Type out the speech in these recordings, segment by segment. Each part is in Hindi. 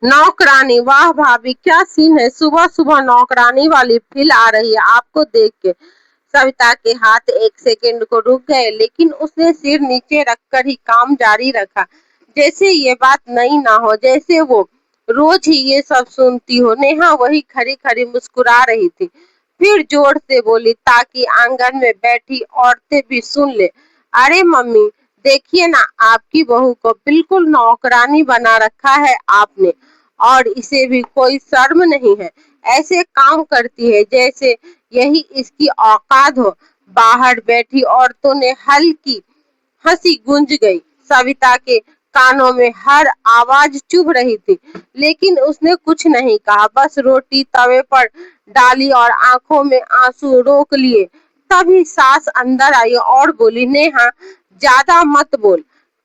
नौकरानी, वाह भाभी क्या सीन है, सुबह सुबह नौकरानी वाली फील आ रही है आपको देख के। सविता के हाथ एक सेकंड को रुक गए, लेकिन उसने सिर नीचे रखकर ही काम जारी रखा, जैसे ये बात नई ना हो, जैसे वो रोज ही ये सब सुनती हो। नेहा वही खड़ी खड़ी मुस्कुरा रही थी, फिर जोर से बोली ताकि आंगन में बैठी औरतें भी सुन ले, अरे मम्मी देखिए ना, आपकी बहू को बिल्कुल नौकरानी बना रखा है आपने, और इसे भी कोई शर्म नहीं है, ऐसे काम करती है जैसे यही इसकी औकात हो। बाहर बैठी औरतों ने हल्की हंसी गूंज गई। सविता के कानों में हर आवाज चुभ रही थी, लेकिन उसने कुछ नहीं कहा, बस रोटी तवे पर डाली और आंखों में आंसू रोक लिए। तभी सास अंदर आई और बोली, नेहा ज्यादा मत बोल,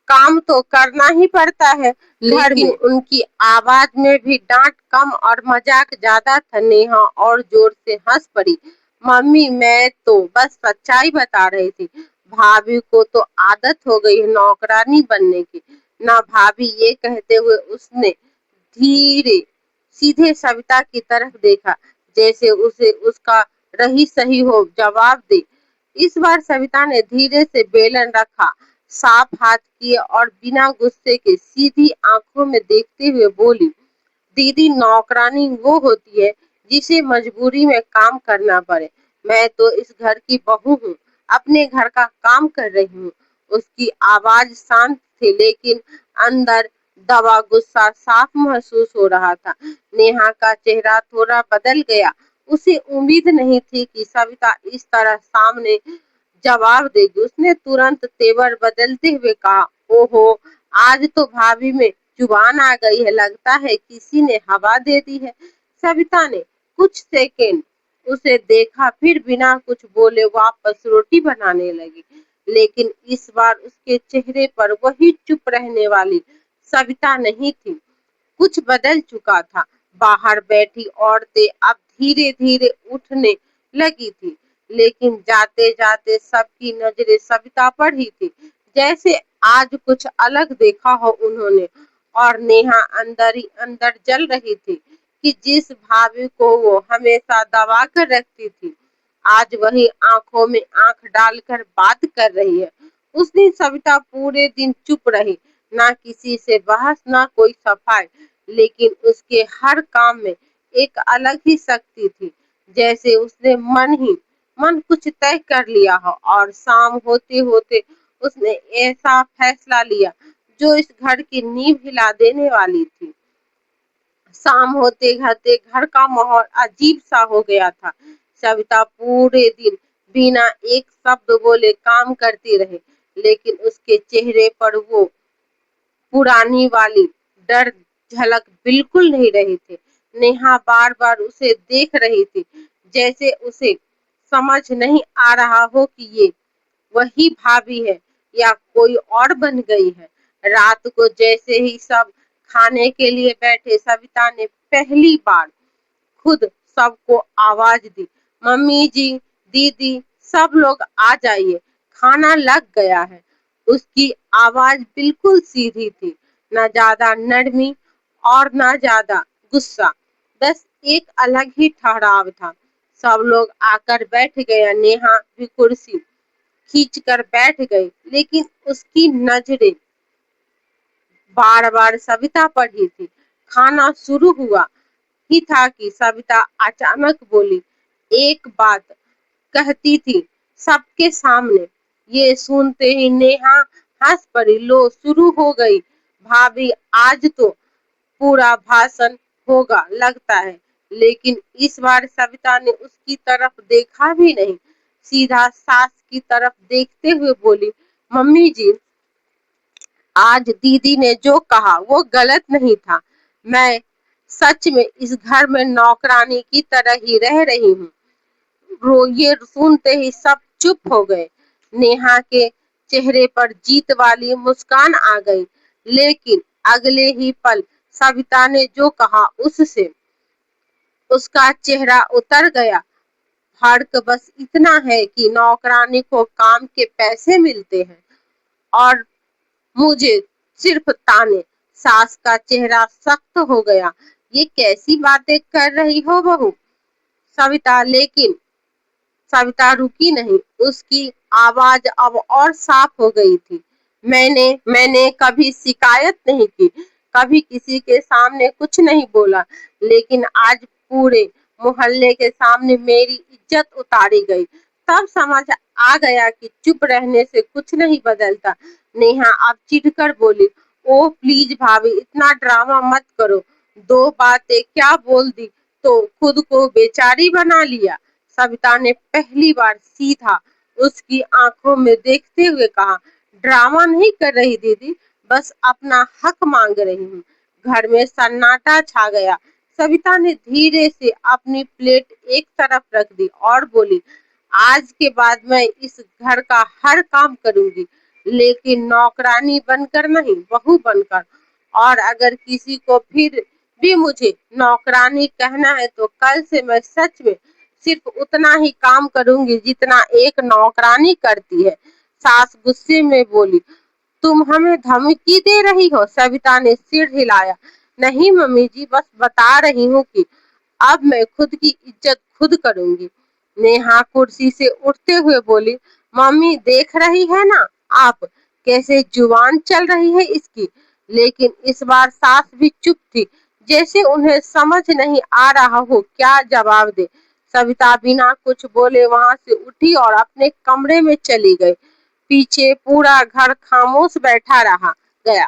काम तो करना ही पड़ता है घर में। उनकी आवाज में भी डांट कम और मजाक ज्यादा था। नेहा और जोर से हंस पड़ी, मम्मी मैं तो बस सच्चाई बता रही थी, भाभी को तो आदत हो गई है नौकरानी बनने की ना। भाभी ये कहते हुए उसने धीरे सीधे सविता की तरफ देखा, जैसे उसे उसका रही सही हो जवाब दे। इस बार सविता ने धीरे से बेलन रखा, साफ हाथ किए और बिना गुस्से के सीधी आंखों में देखते हुए बोली, दीदी नौकरानी वो होती है जिसे मजबूरी में काम करना पड़े, मैं तो इस घर की बहू हूँ, अपने घर का काम कर रही हूँ। उसकी आवाज शांत थी, लेकिन अंदर दबा गुस्सा साफ महसूस हो रहा था। नेहा का चेहरा थोड़ा बदल गया, उसे उम्मीद नहीं थी कि सविता इस तरह सामने जवाब देगी। उसने तुरंत तेवर बदलते हुए कहा, ओहो आज तो भाभी में जुबान आ गई है, लगता है किसी ने हवा दे दी है। सविता ने कुछ सेकेंड उसे देखा, फिर बिना कुछ बोले वापस रोटी बनाने लगी, लेकिन इस बार उसके चेहरे पर वही चुप रहने वाली सविता नहीं थी, कुछ बदल चुका था। बाहर बैठी औरतें अब धीरे धीरे उठने लगी थी, लेकिन जाते जाते सबकी नजरें सविता पर ही थी, जैसे आज कुछ अलग देखा हो उन्होंने। और नेहा अंदर ही अंदर जल रही थी कि जिस भाभी को वो हमेशा दबा कर रखती थी, आज वही आंखों में आंख डालकर बात कर रही है। उस दिन सविता पूरे दिन चुप रही, ना किसी से बहस ना कोई सफाई, लेकिन उसके हर काम में एक अलग ही शक्ति थी, जैसे उसने मन कुछ तय कर लिया हो। और शाम होते होते उसने ऐसा फैसला लिया जो इस घर की नींव हिला देने वाली थी। शाम होते होते घर का माहौल अजीब सा हो गया था। सविता पूरे दिन बिना एक शब्द बोले काम करती रही, लेकिन उसके चेहरे पर वो पुरानी वाली डर झलक बिल्कुल नहीं रही थी। नेहा बार बार उसे देख रही थी, जैसे उसे समझ नहीं आ रहा हो कि ये वही भाभी है या कोई और बन गई है। रात को जैसे ही सब खाने के लिए बैठे, सविता ने पहली बार खुद सबको आवाज दी, मम्मी जी, दीदी, सब लोग आ जाइए, खाना लग गया है। उसकी आवाज बिल्कुल सीधी थी, न ज्यादा नरमी और न ज्यादा गुस्सा, बस एक अलग ही ठहराव था। सब लोग आकर बैठ गया, नेहा भी कुर्सी खींच कर बैठ गई, लेकिन उसकी नजरें बार बार सविता पर ही थी। खाना शुरू हुआ ही था कि सविता अचानक बोली, एक बात कहती थी सबके सामने। ये सुनते ही नेहा हंस पड़ी, लो शुरू हो गई भाभी, आज तो पूरा भाषण होगा लगता है। लेकिन इस बार सविता ने उसकी तरफ देखा भी नहीं, सीधा सास की तरफ देखते हुए बोली, मम्मी जी, आज दीदी ने जो कहा वो गलत नहीं था, मैं सच में इस घर में नौकरानी की तरह ही रह रही हूँ। ये सुनते ही सब चुप हो गए। नेहा के चेहरे पर जीत वाली मुस्कान आ गई, लेकिन अगले ही पल सविता ने जो कहा उससे उसका चेहरा उतर गया। फर्क बस इतना है कि नौकरानी को काम के पैसे मिलते हैं और मुझे सिर्फ ताने। सास का चेहरा सख्त हो गया। ये कैसी बातें कर रही हो बहू? सविता लेकिन सविता रुकी नहीं। उसकी आवाज अब और साफ हो गई थी। मैंने कभी शिकायत नहीं की, कभी किसी के सामने कुछ नहीं बोला, लेकिन आज पूरे मोहल्ले के सामने मेरी इज्जत उतारी गई। तब समझ आ गया कि चुप रहने से कुछ नहीं बदलता। नेहा अब चिढ़कर बोली, ओ प्लीज भाभी, इतना ड्रामा मत करो। दो बातें क्या बोल दी तो खुद को बेचारी बना लिया। सविता ने पहली बार सीधा उसकी आंखों में देखते हुए कहा, ड्रामा नहीं कर रही दीदी, बस अपना हक मांग रही हूँ। घर में सन्नाटा छा गया। सविता ने धीरे से अपनी प्लेट एक तरफ रख दी और बोली, आज के बाद मैं इस घर का हर काम करूंगी, लेकिन नौकरानी बनकर नहीं, बहू बनकर। और अगर किसी को फिर भी मुझे नौकरानी कहना है तो कल से मैं सच में सिर्फ उतना ही काम करूंगी जितना एक नौकरानी करती है। सास गुस्से में बोली, तुम हमें धमकी दे रही हो? सविता ने सिर हिलाया। नहीं मम्मी जी, बस बता रही हूँ कि अब मैं खुद की इज्जत खुद करूंगी। नेहा कुर्सी से उठते हुए बोली, मम्मी देख रही है ना आप, कैसे जुबान चल रही है इसकी। लेकिन इस बार सास भी चुप थी, जैसे उन्हें समझ नहीं आ रहा हो क्या जवाब दे। सविता बिना कुछ बोले वहां से उठी और अपने कमरे में चली गई। पीछे पूरा घर खामोश बैठा रहा गया,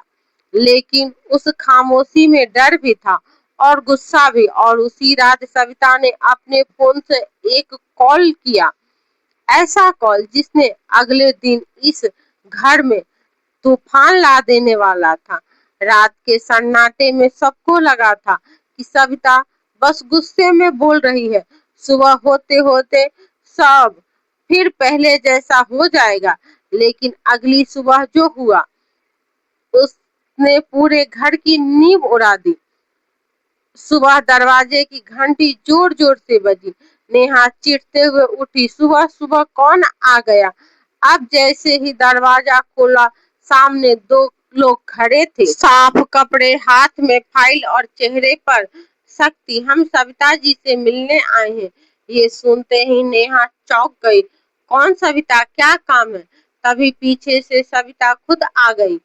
लेकिन उस खामोशी में डर भी था और गुस्सा भी। और उसी रात सविता ने अपने फोन से एक कॉल किया, ऐसा कॉल जिसने अगले दिन इस घर में तूफान ला देने वाला था। रात के सन्नाटे में सबको लगा था कि सविता बस गुस्से में बोल रही है। सुबह होते होते सब फिर पहले जैसा हो जाएगा। लेकिन अगली सुबह जो हुआ उसने पूरे घर की नींव उड़ा दी। सुबह दरवाजे की घंटी जोर जोर से बजी। नेहा चिढ़ते हुए उठी, सुबह सुबह कौन आ गया? अब जैसे ही दरवाजा खोला, सामने दो लोग खड़े थे, साफ कपड़े हाथ में, फाइल और चेहरे पर सख्ती। हम सविता जी से मिलने आए हैं। ये सुनते ही नेहा चौंक गई। कौन सविता, क्या काम है? तभी पीछे से सविता खुद आ गई,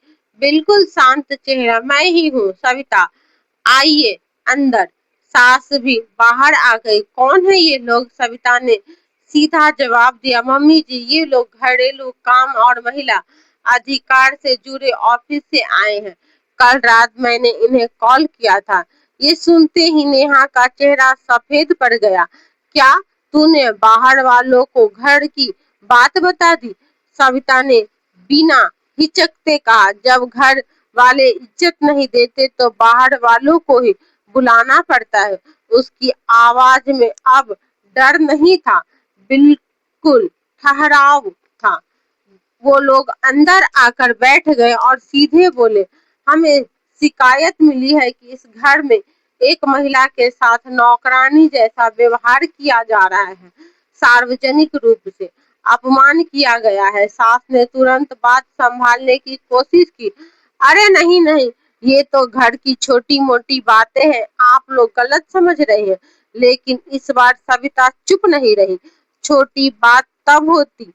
बिल्कुल शांत चेहरा। मैं ही हूँ सविता, आइए अंदर। सास भी बाहर आ गई। कौन है ये लोग? सविता ने सीधा जवाब दिया, मम्मी जी, ये लोग घरेलू काम और महिला अधिकार से जुड़े ऑफिस से आए हैं। कल रात मैंने इन्हें कॉल किया था। ये सुनते ही नेहा का चेहरा सफेद पड़ गया। क्या तूने बाहर वालों को घर की बात बता दी? सविता ने बिना हिचकते कहा, जब घर वाले इज्जत नहीं देते तो बाहर वालों को ही बुलाना पड़ता है। उसकी आवाज में अब डर नहीं था, बिल्कुल ठहराव था। वो लोग अंदर आकर बैठ गए और सीधे बोले, हमें शिकायत मिली है कि इस घर में एक महिला के साथ नौकरानी जैसा व्यवहार किया जा रहा है। सार्वजनिक रूप से अपमान किया गया है। सास ने तुरंत बात संभालने की कोशिश की, अरे नहीं नहीं, ये तो घर की छोटी मोटी बातें हैं, आप लोग गलत समझ रहे हैं। लेकिन इस बार सविता चुप नहीं रही। छोटी बात तब होती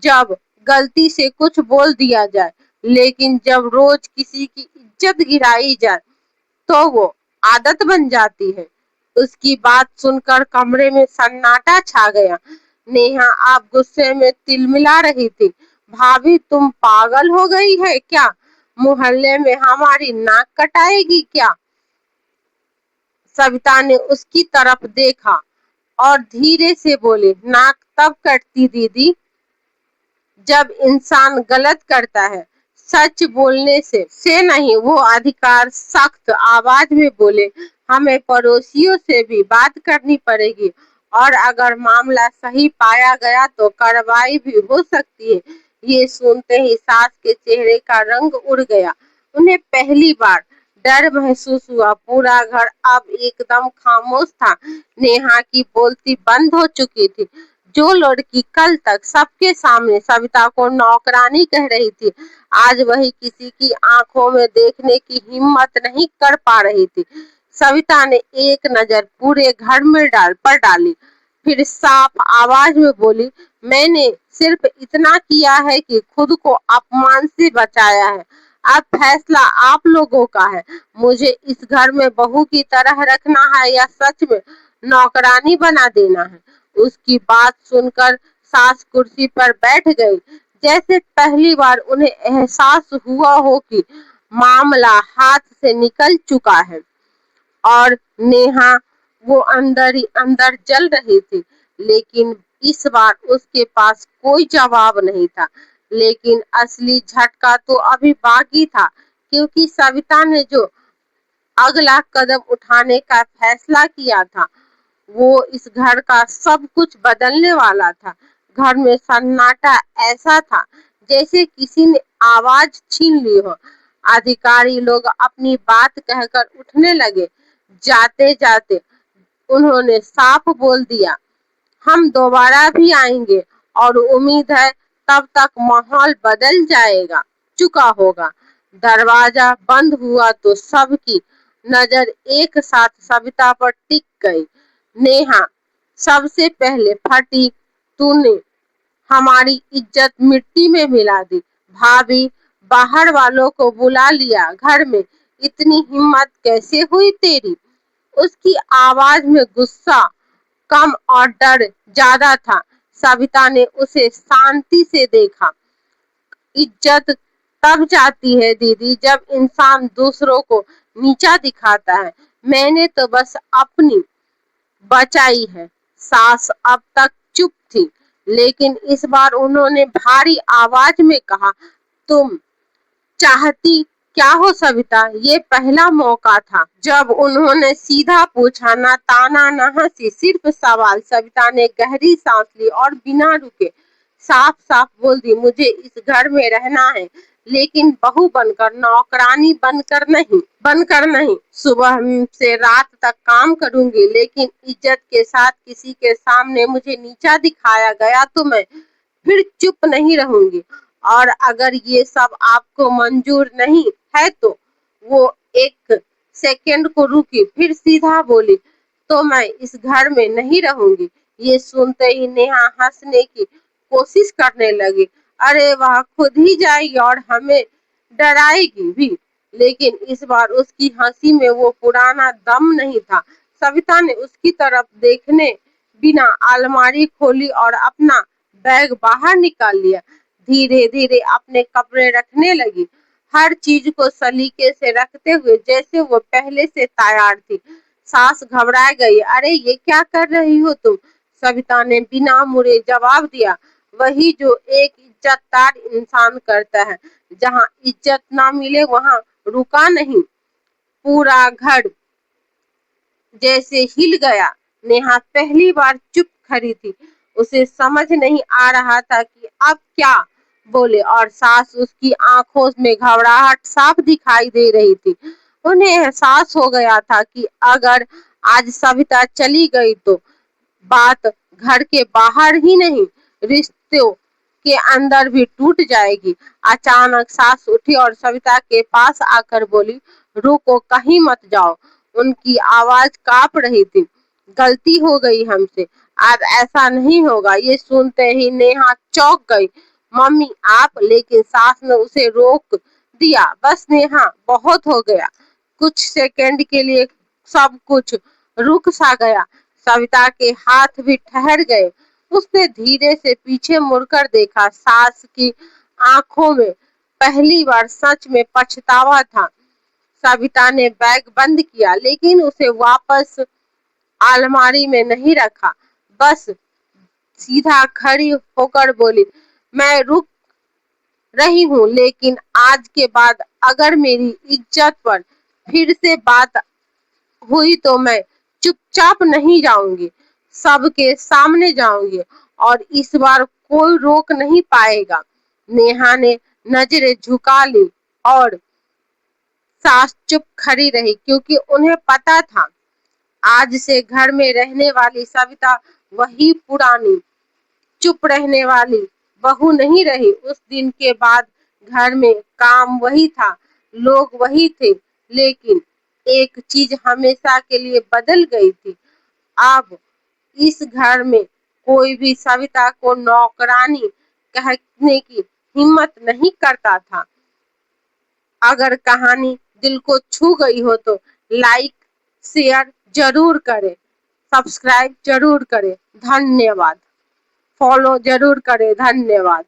जब गलती से कुछ बोल दिया जाए, लेकिन जब रोज किसी की इज्जत गिराई जाए तो वो आदत बन जाती है। उसकी बात सुनकर कमरे में सन्नाटा छा गया। नेहा आप गुस्से में तिलमिला रही थी। भाभी तुम पागल हो गई है क्या? मोहल्ले में हमारी नाक कटाएगी क्या? सविता ने उसकी तरफ देखा और धीरे से बोली, नाक तब कटती दीदी जब इंसान गलत करता है, सच बोलने से नहीं। वो अधिकार सख्त आवाज में बोले, हमें पड़ोसियों से भी बात करनी पड़ेगी और अगर मामला सही पाया गया तो कार्रवाई भी हो सकती है। ये सुनते ही सास के चेहरे का रंग उड़ गया। उन्हें पहली बार डर महसूस हुआ। पूरा घर अब एकदम खामोश था। नेहा की बोलती बंद हो चुकी थी। जो लड़की कल तक सबके सामने सविता को नौकरानी कह रही थी, आज वही किसी की आंखों में देखने की हिम्मत नहीं कर पा रही थी। सविता ने एक नजर पूरे घर में डाली, फिर साफ आवाज में बोली, मैंने सिर्फ इतना किया है कि खुद को अपमान से बचाया है। अब फैसला आप लोगों का है। मुझे इस घर में बहू की तरह रखना है या सच में नौकरानी बना देना है। उसकी बात सुनकर सास कुर्सी पर बैठ गई, जैसे पहली बार उन्हें एहसास हुआ हो कि मामला हाथ से निकल चुका है। और नेहा, वो अंदर ही अंदर जल रही थी, लेकिन इस बार उसके पास कोई जवाब नहीं था। लेकिन असली झटका तो अभी बाकी था, क्योंकि सविता ने जो अगला कदम उठाने का फैसला किया था, वो इस घर का सब कुछ बदलने वाला था। घर में सन्नाटा ऐसा था जैसे किसी ने आवाज छीन ली हो। अधिकारी लोग अपनी बात कहकर उठने लगे। जाते जाते उन्होंने साफ बोल दिया, हम दोबारा भी आएंगे और उम्मीद है तब तक माहौल बदल जाएगा चुका होगा। दरवाजा बंद हुआ तो सबकी नजर एक साथ सविता पर टिक गई। नेहा सबसे पहले फटी, तूने हमारी इज्जत मिट्टी में मिला दी। भाभी, बाहर वालों को बुला लिया, घर में इतनी हिम्मत कैसे हुई तेरी? उसकी आवाज में गुस्सा कम और डर ज्यादा था। सविता ने उसे शांति से देखा। इज्जत तब जाती है दीदी, जब इंसान दूसरों को नीचा दिखाता है। मैंने तो बस अपनी बचाई है। सास अब तक चुप थी, लेकिन इस बार उन्होंने भारी आवाज में कहा, तुम चाहती क्या हो सविता? ये पहला मौका था। जब उन्होंने सीधा पूछा, ना ताना ना हंसी, सिर्फ सवाल, सविता ने गहरी सांस ली और बिना रुके साफ साफ बोल दी, मुझे इस घर में रहना है, लेकिन बहू बनकर, नौकरानी बनकर नहीं। सुबह से रात तक काम करूंगी, लेकिन इज्जत के साथ किसी के सामने मुझे नीचा दिखाया गया तो मैं फिर चुप नहीं रहूंगी। और अगर ये सब आपको मंजूर नहीं है तो। वो एक सेकंड को रुकी, फिर सीधा बोली, तो मैं इस घर में नहीं रहूंगी। ये सुनते ही नेहा हंसने की कोशिश करने लगी। अरे वह खुद ही जाएगी और हमें डराएगी भी। लेकिन इस बार उसकी हंसी में वो पुराना दम नहीं था। सविता ने उसकी तरफ देखने बिना अलमारी खोली और अपना बैग बाहर निकाल लिया। धीरे धीरे अपने कपड़े रखने लगी, हर चीज को सलीके से रखते हुए जैसे वो पहले से तैयार थी। सास घबरा गई। अरे ये क्या कर रही हो तुम? सविता ने बिना मुड़े जवाब दिया, वही जो एक इज्जतदार इंसान करता है। जहाँ इज्जत ना मिले वहाँ रुका नहीं। पूरा घर जैसे हिल गया। नेहा पहली बार चुप खड़ी थी। उसे समझ नहीं आ रहा था कि अब क्या बोले, और सास उसकी आंखों में घबराहट साफ दिखाई दे रही थी। उन्हें एहसास हो गया था कि अगर आज सविता चली गई तो बात घर के बाहर ही नहीं, रिश्तों के अंदर भी टूट जाएगी। अचानक सास उठी और सविता के पास आकर बोली, रुको, कहीं मत जाओ। उनकी आवाज कांप रही थी। गलती हो गई हमसे, अब ऐसा नहीं होगा। ये सुनते ही नेहा चौंक गई। मम्मी आप? लेकिन सास ने उसे रोक दिया। बस नेहा, बहुत हो गया। कुछ सेकंड के लिए सब कुछ रुक सा गया। सविता के हाथ भी ठहर गए। उसने धीरे से पीछे मुड़कर देखा। सास की आंखों में पहली बार सच में पछतावा था। सविता ने बैग बंद किया, लेकिन उसे वापस अलमारी में नहीं रखा। बस सीधा खड़ी होकर बोली, मैं रुक रही हूँ, लेकिन आज के बाद अगर मेरी इज्जत पर फिर से बात हुई तो मैं चुपचाप नहीं जाऊंगी, सबके सामने जाऊंगी, और इस बार कोई रोक नहीं पाएगा। नेहा ने नजरें झुका ली और सास चुप खड़ी रही, क्योंकि उन्हें पता था आज से घर में रहने वाली सविता वही पुरानी चुप रहने वाली बहू नहीं रही। उस दिन के बाद घर में काम वही था, लोग वही थे, लेकिन एक चीज हमेशा के लिए बदल गई थी। अब इस घर में कोई भी सविता को नौकरानी कहने की हिम्मत नहीं करता था। अगर कहानी दिल को छू गई हो तो लाइक शेयर जरूर करें, सब्सक्राइब जरूर करें। धन्यवाद। फॉलो जरूर करें। धन्यवाद।